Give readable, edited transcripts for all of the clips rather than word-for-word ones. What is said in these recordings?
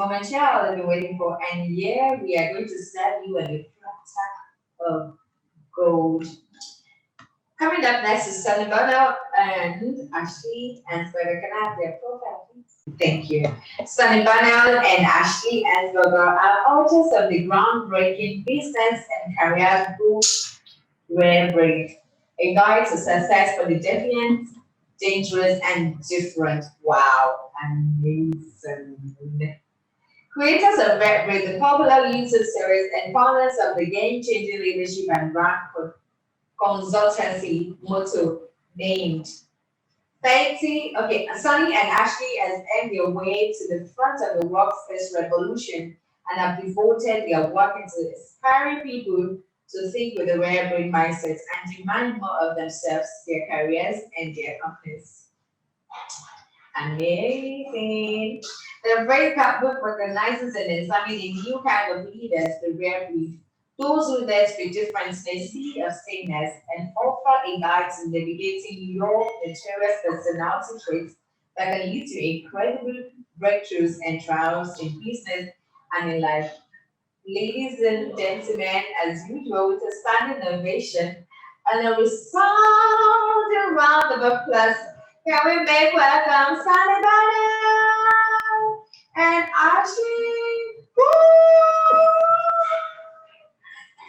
moment, child, I've been waiting for, and yeah, we are going to serve you a platter of gold. Coming up next is Sunny Bonnell and Ashleigh Hansberger. Can I have their profile, please? Thank you. Sunny Bonnell and Ashleigh Hansberger are authors of the groundbreaking business and career book Rare Breed, a guide to success for the defiant, dangerous, and different. Wow, amazing. Creators of Red Breed, the popular YouTube series, and founders of the game-changing leadership and brand consultancy motto named 30. Okay, Sunny and Ashley has earned their way to the front of the workforce revolution and have devoted their work into inspiring people to think with a rare brain mindset and demand more of themselves, their careers, and their companies. Amazing. The Brave book recognizes and examines a new kind of leaders, the rare breed. Those who dare to be different in a sea of sameness and offer a guide to navigating your notorious personality traits that can lead to incredible breakthroughs and triumphs in business and in life. Ladies and gentlemen, as usual, with a standing ovation and a resounding round of applause, can we make welcome Sunny Bonnell and Ashley? Woo!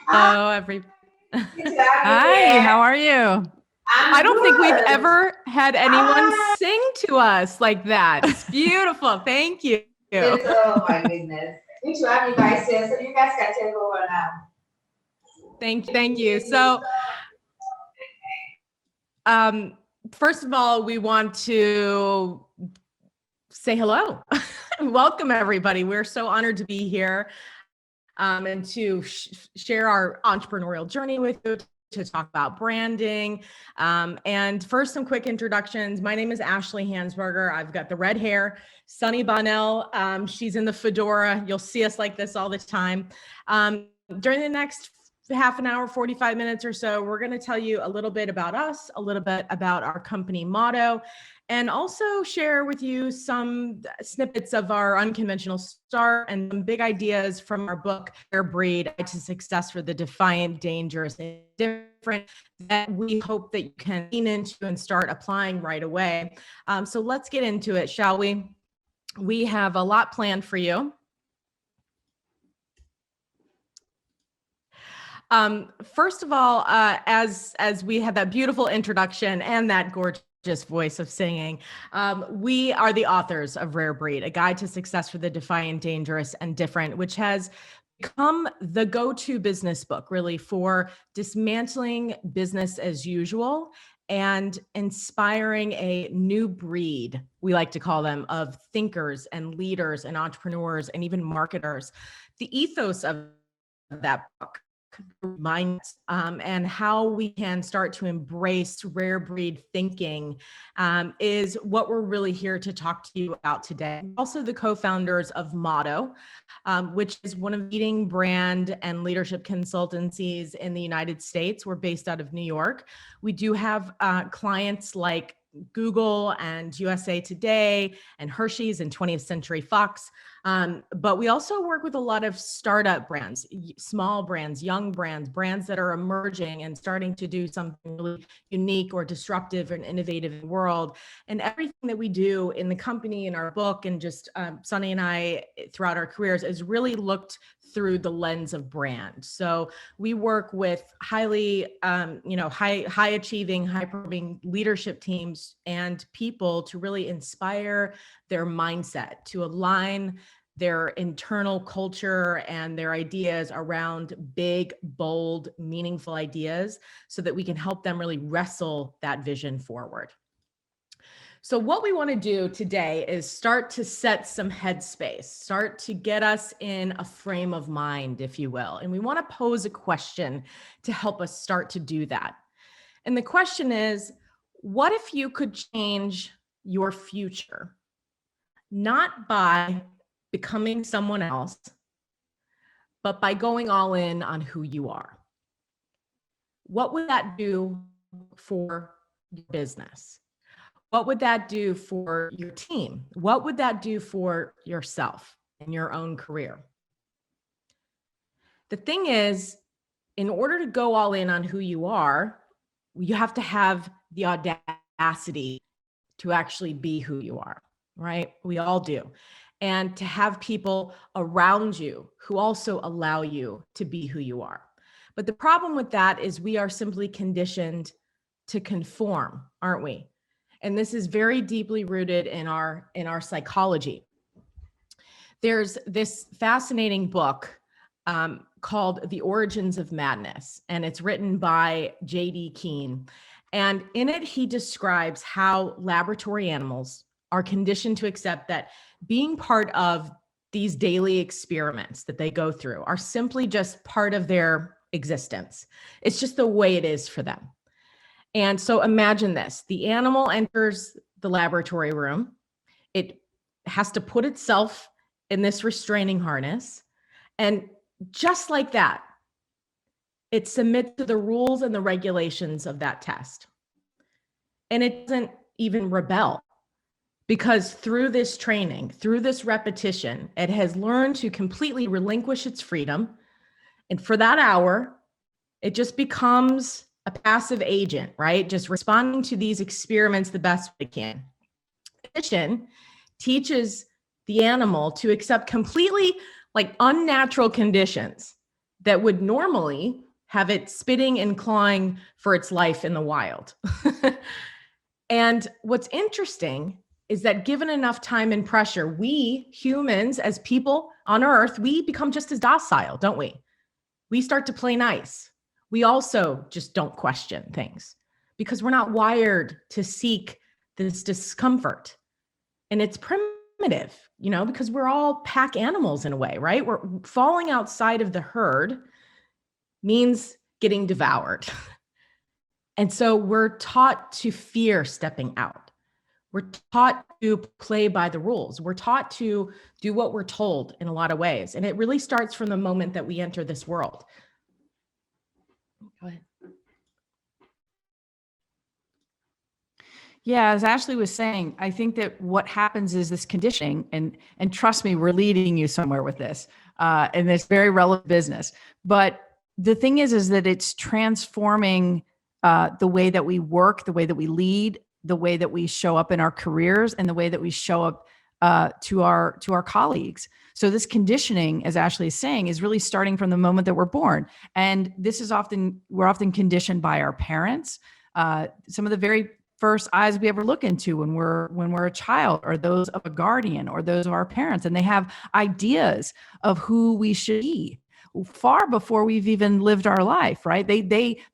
Hello, every. Good to have you Hi, here. how are you? I'm I don't think we've good. ever had anyone Ah, sing to us like that. It's beautiful. Thank you. it's, oh my goodness. Good to have you guys here. So you guys can take over now. Thank you. So, um, first of all, we want to say hello. Welcome, everybody. We're so honored to be here and to share our entrepreneurial journey with you, to talk about branding. And first, some quick introductions. My name is Ashleigh Hansberger. I've got the red hair. Sunny Bonnell, she's in the fedora. You'll see us like this all the time. During the next half an hour, 45 minutes or so, we're going to tell you a little bit about us, a little bit about our company motto, and also share with you some snippets of our unconventional start and some big ideas from our book, Rare Breed, to Success for the Defiant, Dangerous, and Different, that we hope that you can lean into and start applying right away. So let's get into it, shall we? We have a lot planned for you. First of all, as we had that beautiful introduction and that gorgeous voice of singing, we are the authors of Rare Breed, a guide to success for the defiant, dangerous, and different, which has become the go-to business book, really, for dismantling business as usual and inspiring a new breed, we like to call them, of thinkers and leaders and entrepreneurs and even marketers. The ethos of that book, minds, and how we can start to embrace rare breed thinking is what we're really here to talk to you about today. Also the co-founders of Motto, which is one of the leading brand and leadership consultancies in the United States. We're based out of New York. We do have clients like Google and USA Today and Hershey's and 20th Century Fox. But we also work with a lot of startup brands, small brands, young brands, brands that are emerging and starting to do something really unique or disruptive and innovative in the world. And everything that we do in the company, in our book, and just Sunny and I throughout our careers is really looked through the lens of brand. So we work with highly, high achieving, high performing leadership teams and people to really inspire their mindset, to align their internal culture and their ideas around big, bold, meaningful ideas so that we can help them really wrestle that vision forward. So what we want to do today is start to set some headspace, start to get us in a frame of mind, if you will. And we want to pose a question to help us start to do that. And the question is, what if you could change your future? Not by becoming someone else, but by going all in on who you are. What would that do for your business? What would that do for your team? What would that do for yourself? in your own career. The thing is, in order to go all in on who you are, you have to have the audacity to actually be who you are, right? We all do. And to have people around you who also allow you to be who you are. But the problem with that is we are simply conditioned to conform, aren't we? And this is very deeply rooted in our psychology. There's this fascinating book called The Origins of Madness, and it's written by J.D. Keene. And in it, he describes how laboratory animals are conditioned to accept that being part of these daily experiments that they go through are simply just part of their existence. It's just the way it is for them. And so imagine this: the animal enters the laboratory room. It has to put itself in this restraining harness. And just like that, it submits to the rules and the regulations of that test. And it doesn't even rebel, because through this training, through this repetition, it has learned to completely relinquish its freedom. And for that hour, it just becomes a passive agent, right? Just responding to these experiments the best it can. Repetition teaches the animal to accept completely unnatural conditions that would normally have it spitting and clawing for its life in the wild. And what's interesting is that given enough time and pressure, we humans, as people on Earth, we become just as docile, don't we? We start to play nice. We also just don't question things because we're not wired to seek this discomfort. And it's primitive, because we're all pack animals in a way, right? We're falling outside of the herd means getting devoured. And so we're taught to fear stepping out. We're taught to play by the rules. We're taught to do what we're told in a lot of ways. And it really starts from the moment that we enter this world. Go ahead. Yeah, as Ashleigh was saying, I think that what happens is this conditioning, and trust me, we're leading you somewhere with this, and it's very relevant business. But the thing is that it's transforming the way that we work, the way that we lead, the way that we show up in our careers, and the way that we show up to our colleagues. So this conditioning, as Ashleigh is saying, is really starting from the moment that we're born. And this is we're often conditioned by our parents. Some of the very first eyes we ever look into when we're a child are those of a guardian or those of our parents, and they have ideas of who we should be far before we've even lived our life, right?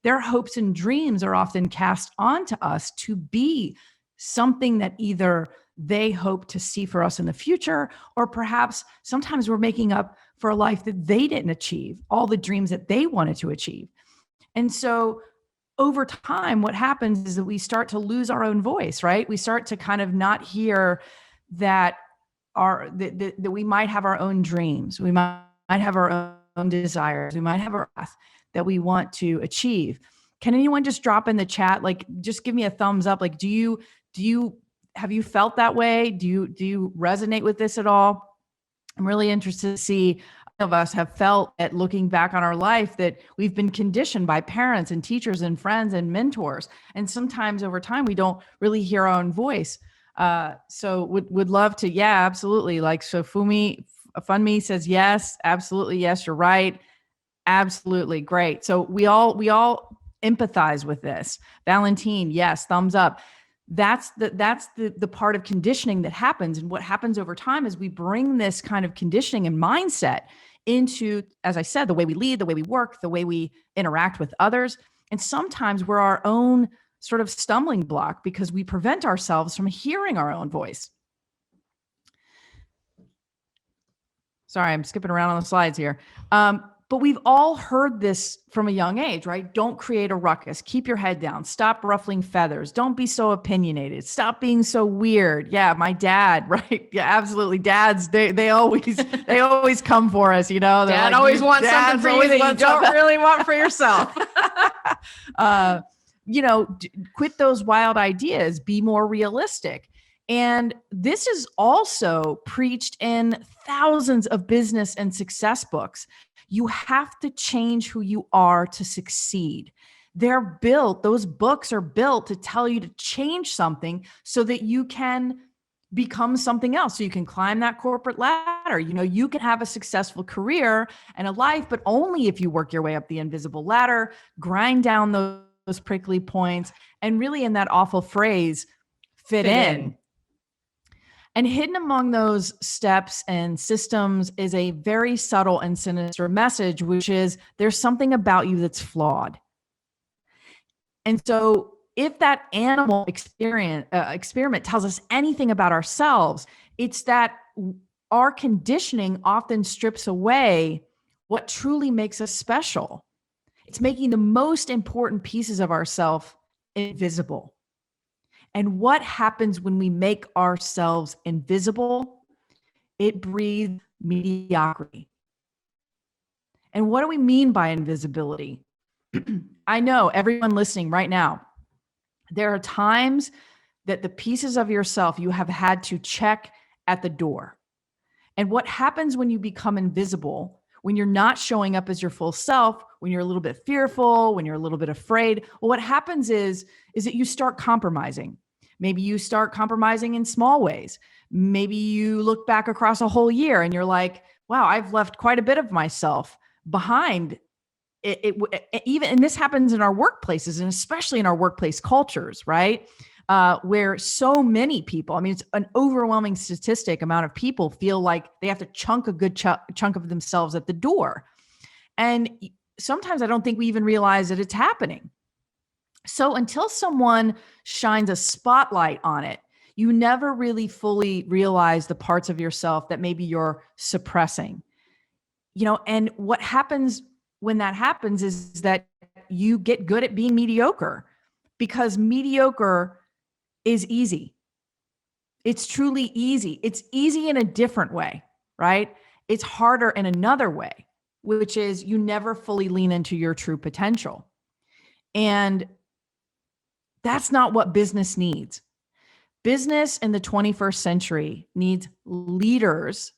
Their hopes and dreams are often cast onto us to be something that either they hope to see for us in the future, or perhaps sometimes we're making up for a life that they didn't achieve, all the dreams that they wanted to achieve. And so over time, what happens is that we start to lose our own voice, right? We start to kind of not hear that that we might have our own dreams. We might have our own desires. We might have a path that we want to achieve. Can anyone just drop in the chat? Just give me a thumbs up. Have you felt that way? Do you resonate with this at all? I'm really interested to see of us have felt at looking back on our life that we've been conditioned by parents and teachers and friends and mentors. And sometimes over time, we don't really hear our own voice. So would love to. Yeah, absolutely. So Funmi says, yes, absolutely. Yes, you're right. Absolutely. Great. So we all empathize with this. Valentine, yes, thumbs up. That's the part of conditioning that happens. And what happens over time is we bring this kind of conditioning and mindset into, as I said, the way we lead, the way we work, the way we interact with others. And sometimes we're our own sort of stumbling block because we prevent ourselves from hearing our own voice. Sorry, I'm skipping around on the slides here. But we've all heard this from a young age, right? Don't create a ruckus. Keep your head down. Stop ruffling feathers. Don't be so opinionated. Stop being so weird. Yeah, my dad, right? Yeah, absolutely. Dads, they always come for us, They're Dad always wants something for you that you don't really want for yourself. Quit those wild ideas. Be more realistic. And this is also preached in thousands of business and success books. You have to change who you are to succeed. Those books are built to tell you to change something so that you can become something else. So you can climb that corporate ladder. You can have a successful career and a life, but only if you work your way up the invisible ladder, grind down those prickly points, and really, in that awful phrase, fit in. And hidden among those steps and systems is a very subtle and sinister message, which is there's something about you that's flawed. And so if that animal experiment tells us anything about ourselves, it's that our conditioning often strips away what truly makes us special. It's making the most important pieces of ourselves invisible. And what happens when we make ourselves invisible? It breeds mediocrity. And what do we mean by invisibility? I know everyone listening right now, there are times that the pieces of yourself you have had to check at the door. And what happens when you become invisible, when you're not showing up as your full self, when you're a little bit fearful, when you're a little bit afraid, well, what happens is that you start compromising. Maybe you start compromising in small ways. Maybe you look back across a whole year and you're like, wow, I've left quite a bit of myself behind. Even, and this happens in our workplaces and especially in our workplace cultures, right? Where so many people, I mean, it's an overwhelming statistic amount of people feel like they have to chunk a good chunk of themselves at the door. And sometimes I don't think we even realize that it's happening. So until someone shines a spotlight on it, you never really fully realize the parts of yourself that maybe you're suppressing. And what happens when that happens is that you get good at being mediocre, because mediocre is easy. It's truly easy. It's easy in a different way, right? It's harder in another way, which is you never fully lean into your true potential. And that's not what business needs. Business in the 21st century needs leaders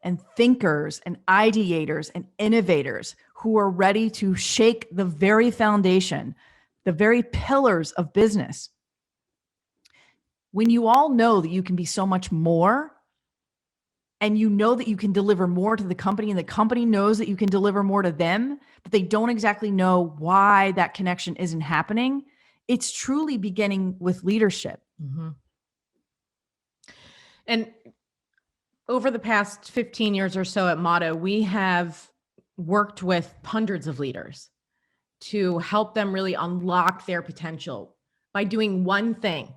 and thinkers and ideators and innovators who are ready to shake the very foundation, the very pillars of business. When you all know that you can be so much more, and you know that you can deliver more to the company, and the company knows that you can deliver more to them, but they don't exactly know why that connection isn't happening, it's truly beginning with leadership. Mm-hmm. And over the past 15 years or so at Motto, we have worked with hundreds of leaders to help them really unlock their potential by doing one thing,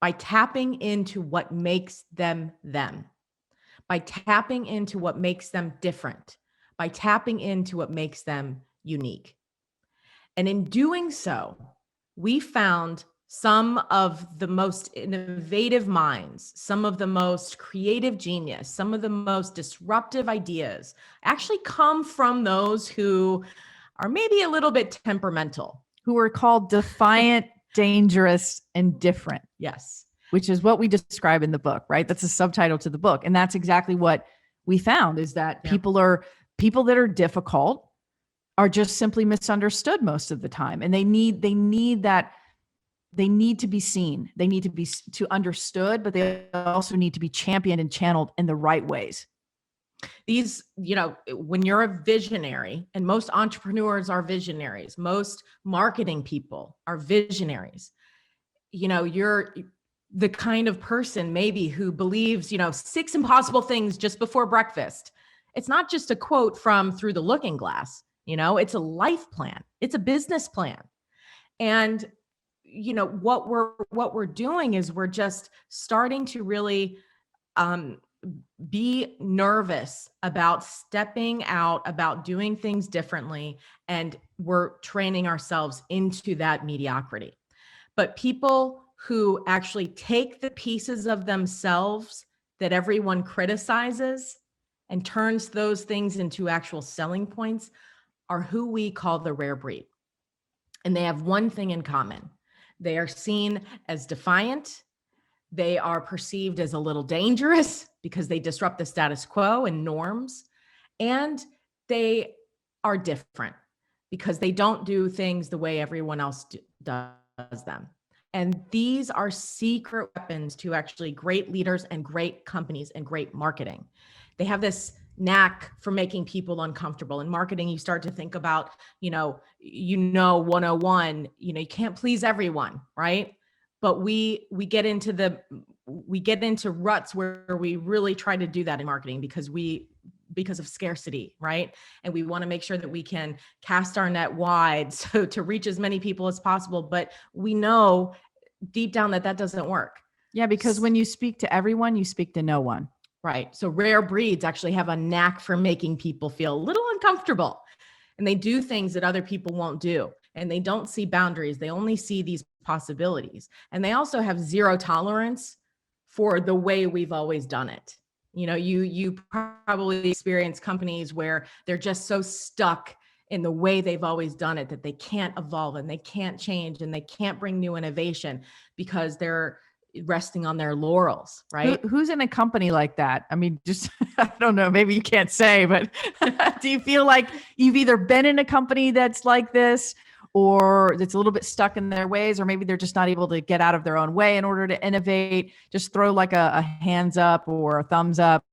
by tapping into what makes them them, by tapping into what makes them different, by tapping into what makes them unique. And in doing so, we found some of the most innovative minds, some of the most creative genius, some of the most disruptive ideas actually come from those who are maybe a little bit temperamental, who are called defiant, dangerous, and different. Yes. Which is what we describe in the book, right? That's a subtitle to the book. And that's exactly what we found, is that people that are difficult are just simply misunderstood most of the time. And they need to be seen. They need to be understood, but they also need to be championed and channeled in the right ways. These, when you're a visionary, and most entrepreneurs are visionaries, most marketing people are visionaries, you're the kind of person maybe who believes, 6 impossible things just before breakfast. It's not just a quote from Through the Looking Glass, it's a life plan. It's a business plan. And, what we're doing is we're just starting to really be nervous about stepping out, about doing things differently. And we're training ourselves into that mediocrity. But people who actually take the pieces of themselves that everyone criticizes and turns those things into actual selling points are who we call the rare breed. And they have one thing in common. They are seen as defiant, They are perceived as a little dangerous because they disrupt the status quo and norms. And they are different because they don't do things the way everyone else does them. And these are secret weapons to actually great leaders and great companies and great marketing. They have this knack for making people uncomfortable. In marketing, you start to think about, 101, you can't please everyone, right? But we get into ruts where we really try to do that in marketing because of scarcity, right? And we want to make sure that we can cast our net wide so to reach as many people as possible. But we know deep down that doesn't work. Yeah, because when you speak to everyone, you speak to no one. Right. So rare breeds actually have a knack for making people feel a little uncomfortable, and they do things that other people won't do. And they don't see boundaries. They only see these possibilities. And they also have zero tolerance for the way we've always done it. You probably experience companies where they're just so stuck in the way they've always done it that they can't evolve and they can't change and they can't bring new innovation because they're resting on their laurels, right? Who's in a company like that? I mean, just, I don't know, maybe you can't say, but do you feel like you've either been in a company that's like this or that's a little bit stuck in their ways, or maybe they're just not able to get out of their own way in order to innovate? Just throw like a hands up or a thumbs up.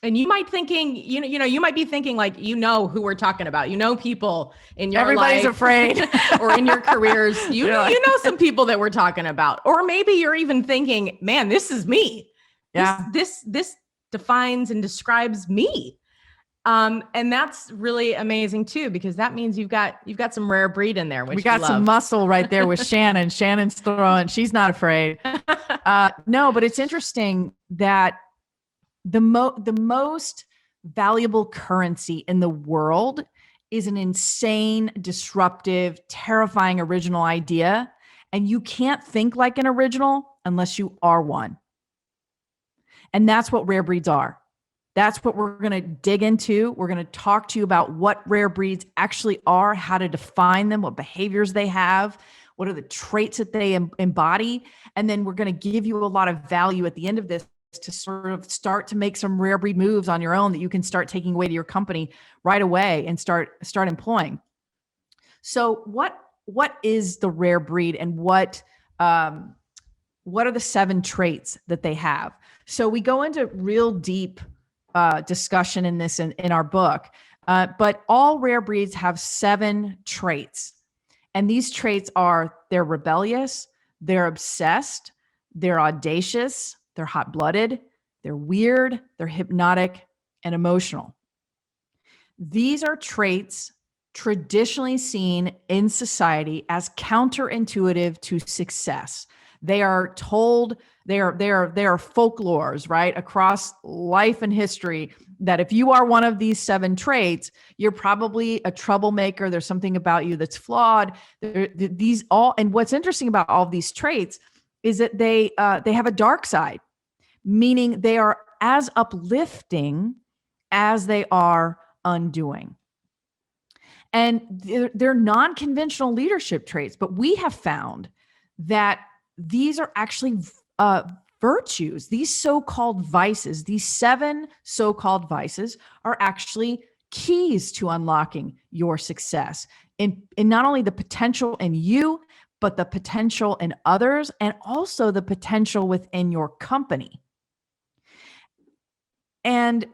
And you might you might be thinking like, who we're talking about, people in your everybody's life afraid or in your careers, you know some people that we're talking about, or maybe you're even thinking, man, this is me. Yeah. This defines and describes me. And that's really amazing too, because that means you've got some rare breed in there. Which we got some muscle right there with Shannon. Shannon's throwing, she's not afraid. No, but it's interesting that the most valuable currency in the world is an insane, disruptive, terrifying original idea. And you can't think like an original unless you are one. And that's what rare breeds are. That's what we're going to dig into. We're going to talk to you about what rare breeds actually are, how to define them, what behaviors they have, what are the traits that they embody. And then we're going to give you a lot of value at the end of this to sort of start to make some rare breed moves on your own that you can start taking away to your company right away and start employing. So what is the rare breed, and what are the 7 traits that they have? So we go into real deep discussion in this in our book, but all rare breeds have 7 traits. And these traits are: they're rebellious, they're obsessed, they're audacious, they're hot-blooded, they're weird, they're hypnotic, and emotional. These are traits traditionally seen in society as counterintuitive to success. They are told, they are folklores, right, across life and history, that if you are one of these 7 traits, you're probably a troublemaker. There's something about you that's flawed. And what's interesting about all of these traits is that they have a dark side, meaning they are as uplifting as they are undoing. And they're non-conventional leadership traits, but we have found that these are actually virtues. These so-called vices, these 7 so-called vices, are actually keys to unlocking your success in not only the potential in you, but the potential in others, and also the potential within your company. And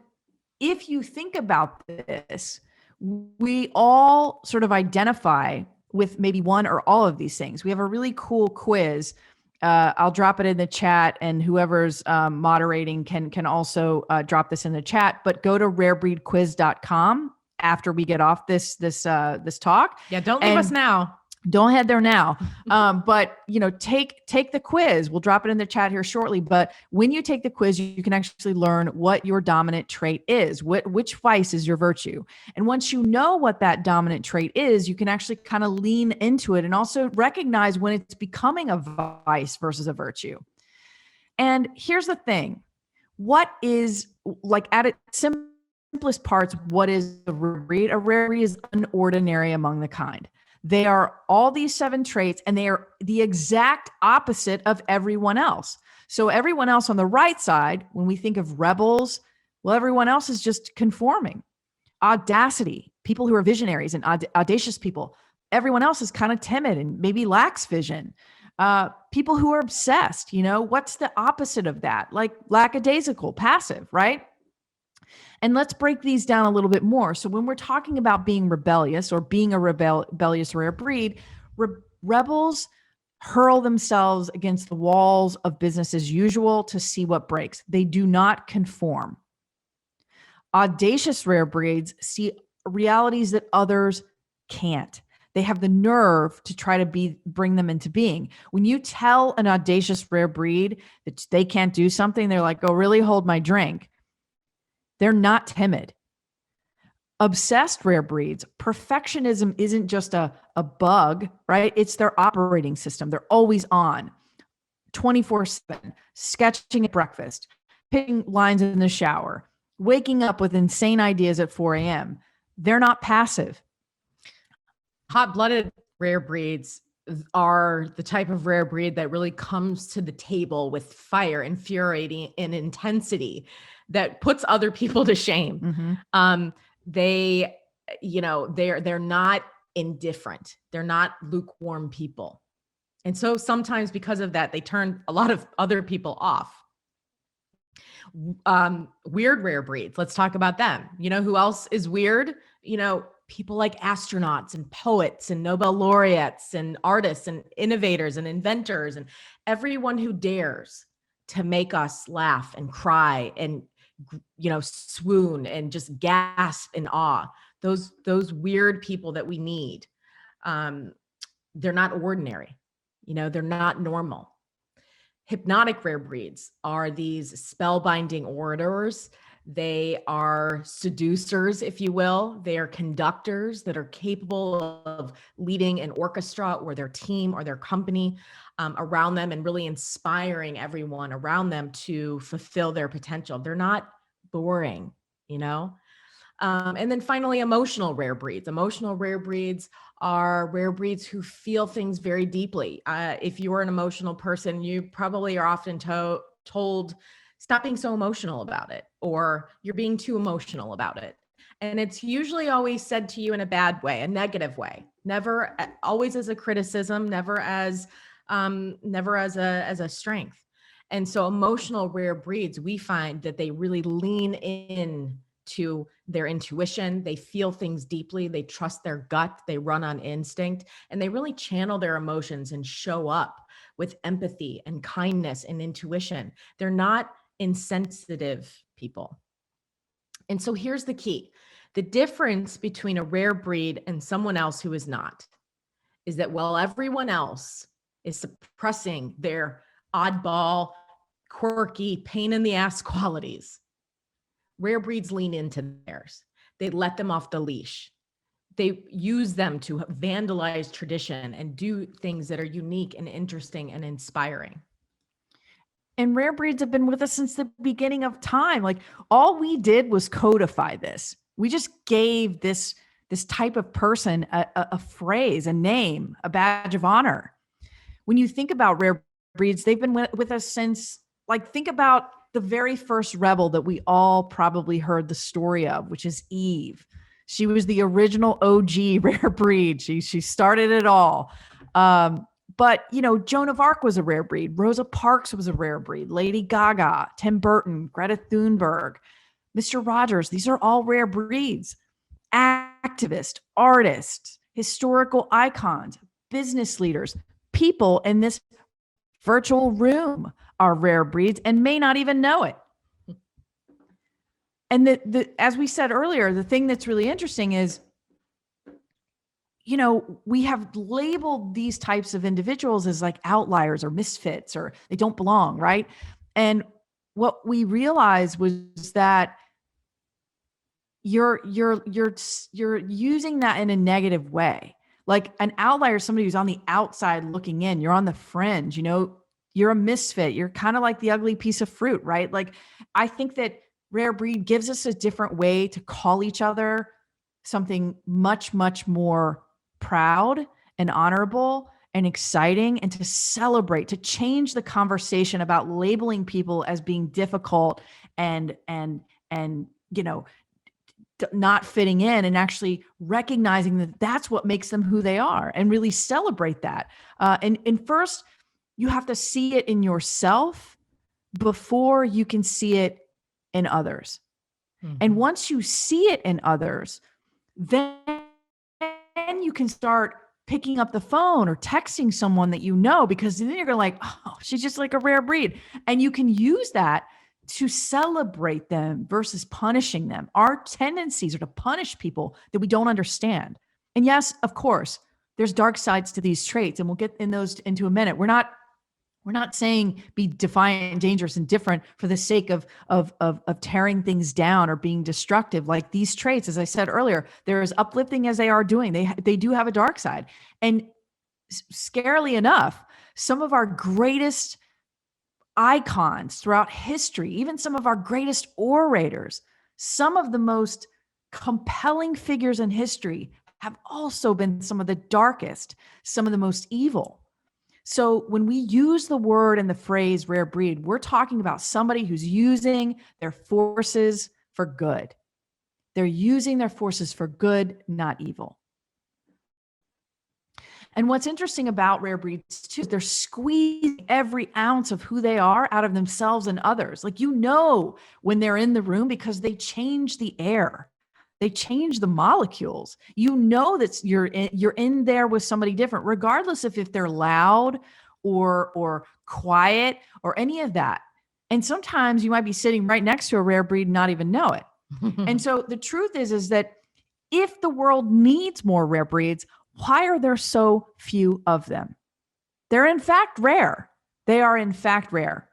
if you think about this, we all sort of identify with maybe one or all of these things. We have a really cool quiz. I'll drop it in the chat, and whoever's moderating can also drop this in the chat. But go to rarebreedquiz.com after we get off this talk. Yeah, don't leave us now. Don't head there now. But take the quiz. We'll drop it in the chat here shortly. But when you take the quiz, you can actually learn what your dominant trait is, which vice is your virtue. And once you know what that dominant trait is, you can actually kind of lean into it and also recognize when it's becoming a vice versus a virtue. And here's the thing. What is, like, at its simplest parts, what is a rare breed? A rare breed is unordinary among the kind. They are all these 7 traits, and they are the exact opposite of everyone else. So everyone else on the right side, when we think of rebels, well, everyone else is just conforming. Audacity, people who are visionaries and audacious people. Everyone else is kind of timid and maybe lacks vision. People who are obsessed, what's the opposite of that? Like lackadaisical, passive, right? And let's break these down a little bit more. So when we're talking about being rebellious or being a rebellious rare breed, rebels hurl themselves against the walls of business as usual to see what breaks. They do not conform. Audacious rare breeds see realities that others can't. They have the nerve to try to bring them into being. When you tell an audacious rare breed that they can't do something, they're like, "Oh, really? Hold my drink." They're not timid. Obsessed rare breeds, perfectionism isn't just a bug, right? It's their operating system. They're always on 24/7, sketching at breakfast, picking lines in the shower, waking up with insane ideas at 4 a.m. They're not passive. Hot-blooded rare breeds are the type of rare breed that really comes to the table with fire and fury and intensity that puts other people to shame. Mm-hmm. They're not indifferent. They're not lukewarm people. And so sometimes because of that, they turn a lot of other people off. Weird rare breeds. Let's talk about them. You know who else is weird? People like astronauts and poets and Nobel laureates and artists and innovators and inventors and everyone who dares to make us laugh and cry and, swoon and just gasp in awe. Those weird people that we need. They're not ordinary. They're not normal. Hypnotic rare breeds are these spellbinding orators. They are seducers, if you will. They are conductors that are capable of leading an orchestra or their team or their company around them and really inspiring everyone around them to fulfill their potential. They're not boring, And then finally, emotional rare breeds. Emotional rare breeds are rare breeds who feel things very deeply. If you're an emotional person, you probably are often told, stop being so emotional about it, or you're being too emotional about it. And it's usually always said to you in a bad way, a negative way, never always as a criticism, never as a strength. And so emotional rare breeds, we find that they really lean in to their intuition. They feel things deeply. They trust their gut. They run on instinct, and they really channel their emotions and show up with empathy and kindness and intuition. They're not insensitive people. And so here's the key. The difference between a rare breed and someone else who is not is that while everyone else is suppressing their oddball, quirky, pain in the ass qualities, rare breeds lean into theirs. They let them off the leash. They use them to vandalize tradition and do things that are unique and interesting and inspiring. And rare breeds have been with us since the beginning of time. Like, all we did was codify this. We just gave this type of person a phrase, a name, a badge of honor. When you think about rare breeds, they've been with us since, think about the very first rebel that we all probably heard the story of, which is Eve. She was the original OG rare breed. She started it all. But, Joan of Arc was a rare breed. Rosa Parks was a rare breed. Lady Gaga, Tim Burton, Greta Thunberg, Mr. Rogers. These are all rare breeds. Activists, artists, historical icons, business leaders, people in this virtual room are rare breeds and may not even know it. And as we said earlier, the thing that's really interesting is, we have labeled these types of individuals as like outliers or misfits, or they don't belong, right? And what we realized was that you're using that in a negative way. Like, an outlier is somebody who's on the outside looking in. You're on the fringe, you're a misfit. You're kind of like the ugly piece of fruit, right? Like, I think that rare breed gives us a different way to call each other something much, much more proud and honorable and exciting, and to celebrate, to change the conversation about labeling people as being difficult and not fitting in, and actually recognizing that that's what makes them who they are, and really celebrate that. And first, you have to see it in yourself before you can see it in others. Mhm. And once you see it in others, then you can start picking up the phone or texting someone that you know, because then you're like, oh, she's just like a rare breed. And you can use that to celebrate them versus punishing them. Our tendencies are to punish people that we don't understand. And yes, of course, there's dark sides to these traits, and we'll get in those into a minute. We're not saying be defiant, dangerous, and different for the sake of tearing things down or being destructive. Like these traits, as I said earlier, they're as uplifting as they are doing. They do have a dark side. And scarily enough, some of our greatest icons throughout history, even some of our greatest orators, some of the most compelling figures in history have also been some of the darkest, some of the most evil. So when we use the word and the phrase rare breed, we're talking about somebody who's using their forces for good. They're using their forces for good, not evil. And what's interesting about rare breeds too, is they're squeezing every ounce of who they are out of themselves and others. Like, when they're in the room, because they change the air. They change the molecules. That you're in there with somebody different, regardless of if they're loud or quiet or any of that. And sometimes you might be sitting right next to a rare breed and not even know it. And so the truth is that if the world needs more rare breeds, why are there so few of them? They're in fact rare. They are in fact rare.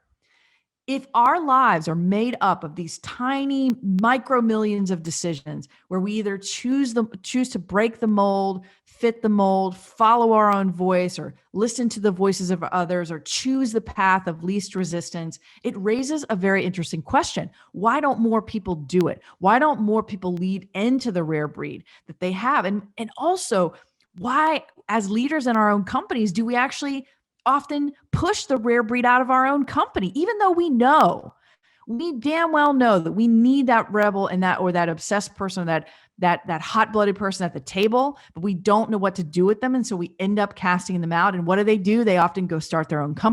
If our lives are made up of these tiny micro millions of decisions where we either choose to break the mold, fit the mold, follow our own voice, or listen to the voices of others, or choose the path of least resistance, it raises a very interesting question. Why don't more people do it? Why don't more people lead into the rare breed that they have? And also, why, as leaders in our own companies, do we actually often push the rare breed out of our own company, even though we damn well know that we need that rebel and that obsessed person, that hot-blooded person at the table, but we don't know what to do with them. And so we end up casting them out. And what do? They often go start their own company.